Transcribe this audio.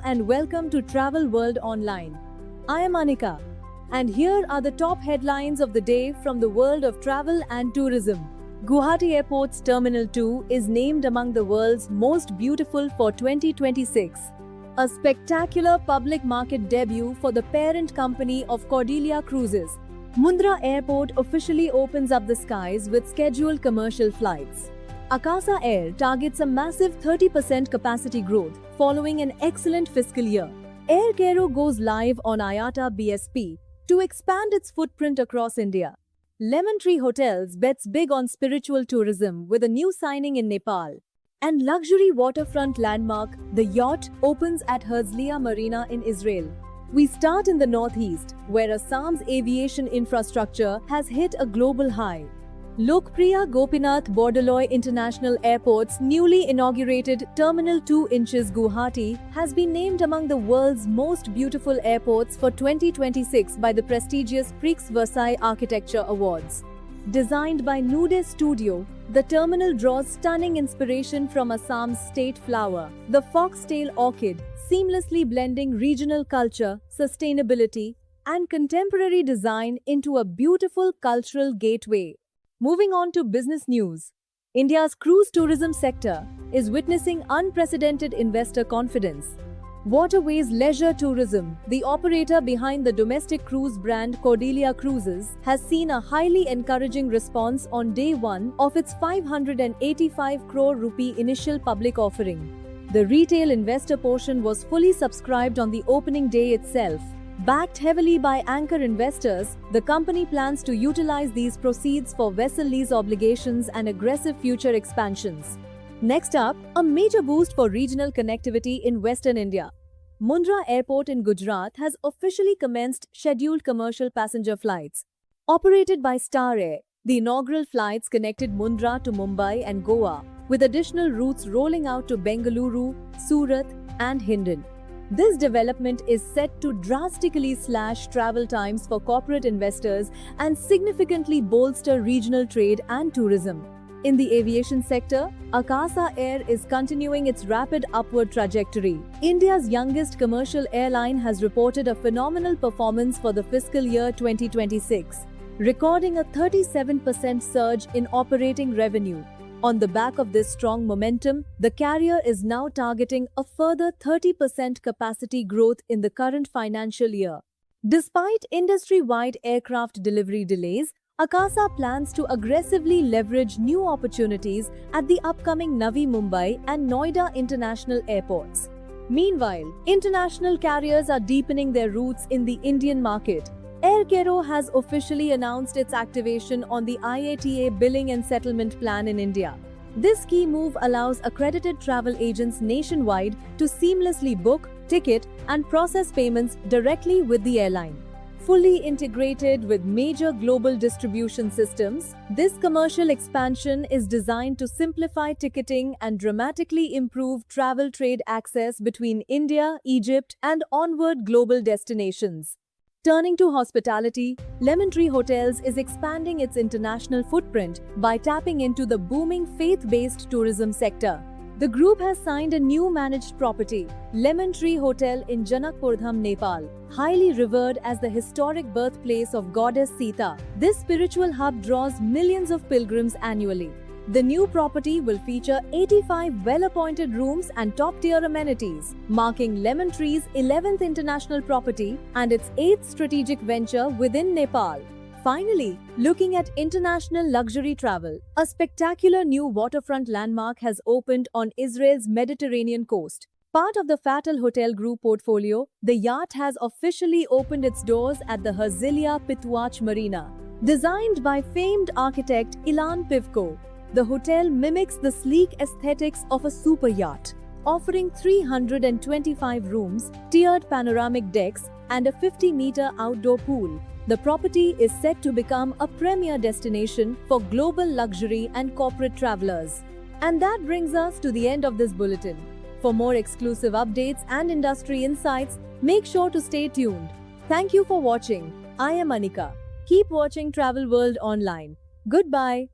and welcome to Travel World Online. I am Anika, and here are the top headlines of the day from the world of travel and tourism. Guwahati Airport's Terminal 2 is named among the world's most beautiful for 2026. A spectacular public market debut for the parent company of Cordelia Cruises. Mundra Airport officially opens up the skies with scheduled commercial flights. Akasa Air targets a massive 30% capacity growth following an excellent fiscal year. Air Cairo goes live on IATA BSP to expand its footprint across India. Lemon Tree Hotels bets big on spiritual tourism with a new signing in Nepal. And luxury waterfront landmark, the Yacht, opens at Herzliya Marina in Israel. We start in the northeast, where Assam's aviation infrastructure has hit a global high. Lokpriya Gopinath Bordoloi International Airport's newly inaugurated Terminal 2 inches Guwahati has been named among the world's most beautiful airports for 2026 by the prestigious Prix Versailles Architecture Awards. Designed by Nude Studio, the terminal draws stunning inspiration from Assam's state flower, the foxtail orchid, seamlessly blending regional culture, sustainability, and contemporary design into a beautiful cultural gateway. Moving on to business news. India's cruise tourism sector is witnessing unprecedented investor confidence. Waterways Leisure Tourism, the operator behind the domestic cruise brand Cordelia Cruises, has seen a highly encouraging response on day one of its 585 crore rupee initial public offering. The retail investor portion was fully subscribed on the opening day itself. Backed heavily by anchor investors, the company plans to utilize these proceeds for vessel lease obligations and aggressive future expansions. Next up, a major boost for regional connectivity in Western India. Mundra Airport in Gujarat has officially commenced scheduled commercial passenger flights. Operated by Star Air, the inaugural flights connected Mundra to Mumbai and Goa, with additional routes rolling out to Bengaluru, Surat, and Hindon. This development is set to drastically slash travel times for corporate investors and significantly bolster regional trade and tourism. In the aviation sector, Akasa Air is continuing its rapid upward trajectory. India's youngest commercial airline has reported a phenomenal performance for the fiscal year 2026, recording a 37% surge in operating revenue. On the back of this strong momentum, the carrier is now targeting a further 30% capacity growth in the current financial year. Despite industry-wide aircraft delivery delays, Akasa plans to aggressively leverage new opportunities at the upcoming Navi Mumbai and Noida international airports. Meanwhile, international carriers are deepening their roots in the Indian market. Air Cairo has officially announced its activation on the IATA billing and settlement plan in India. This key move allows accredited travel agents nationwide to seamlessly book, ticket, and process payments directly with the airline. Fully integrated with major global distribution systems, this commercial expansion is designed to simplify ticketing and dramatically improve travel trade access between India, Egypt, and onward global destinations. Turning to hospitality, Lemon Tree Hotels is expanding its international footprint by tapping into the booming faith-based tourism sector. The group has signed a new managed property, Lemon Tree Hotel in Janakpurdham, Nepal. Highly revered as the historic birthplace of goddess Sita, this spiritual hub draws millions of pilgrims annually. The new property will feature 85 well-appointed rooms and top-tier amenities, marking Lemon Tree's 11th international property and its 8th strategic venture within Nepal. Finally, looking at international luxury travel, a spectacular new waterfront landmark has opened on Israel's Mediterranean coast. Part of the Fatal Hotel Group portfolio, the Yacht has officially opened its doors at the Herzliya Pitwach Marina. Designed by famed architect Ilan Pivko, the hotel mimics the sleek aesthetics of a super yacht, offering 325 rooms, tiered panoramic decks, and a 50-meter outdoor pool. The property is set to become a premier destination for global luxury and corporate travelers. And that brings us to the end of this bulletin. For more exclusive updates and industry insights, make sure to stay tuned. Thank you for watching. I am Anika. Keep watching Travel World Online. Goodbye.